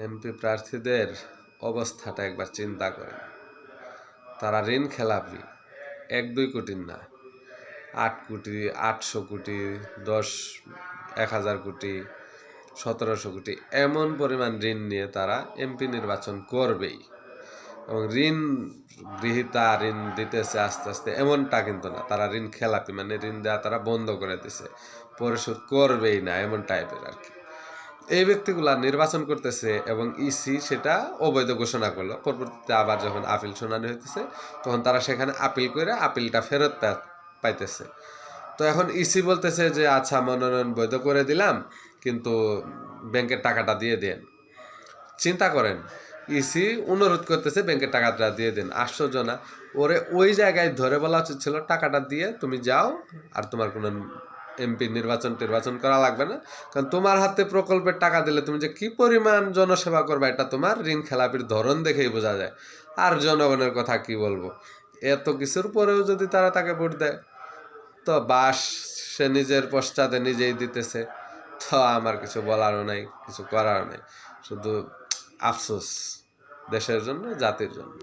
MP প্রার্থীদের অবস্থাটা একবার চিন্তা করেন। তারা ঋণ খেলাপি, 1-2 কোটির না, 8 কোটি, 800 কোটি, 10,000 কোটি, 1700 কোটি এমন পরিমাণ ঋণ নিয়ে তারা এমপি নির্বাচন করবেই। এবং ঋণ গৃহীতা ঋণ দিতেছে আস্তে আস্তে এমনটা কিন্তু না, তারা ঋণ খেলাপি, মানে ঋণ দেওয়া তারা বন্ধ করে দিছে, পরিশোধ করবেই না, এমন টাইপের আর কি। এই ব্যক্তিগুলা নির্বাচন করতেছে এবং ইসি সেটা অবৈধ ঘোষণা করলো। পরবর্তীতে আবার যখন আপিল শুনানি হইতেছে তখন তারা সেখানে আপিল করে আপিলটা ফেরত পাইতেছে। তো এখন ইসি বলতেছে যে আচ্ছা মনোনয়ন বৈধ করে দিলাম, কিন্তু ব্যাংকের টাকাটা দিয়ে দেন। চিন্তা করেন, ইসি অনুরোধ করতেছে ব্যাংকের টাকাটা দিয়ে দেন। আশ্চর্য না? ওরে ওই জায়গায় ধরে বলা উচিত ছিল টাকাটা দিয়ে তুমি যাও, আর তোমার কোনো এমপি নির্বাচন করা লাগবে না, কারণ তোমার হাতে প্রকল্পের টাকা দিলে তুমি যে কি পরিমাণ জনসেবা করবে এটা তোমার ঋণ খেলাপির ধরন দেখেই বোঝা যায়। আর জনগণের কথা কি বলবো, এত কিছুর পরেও যদি তারা তাকে ভোট দেয়, তো বাস সে নিজের পশ্চাতে নিজেই দিতেছে। তো আমার কিছু বলারও নাই, কিছু করারও নাই, শুধু আফসোস দেশের জন্য, জাতির জন্য।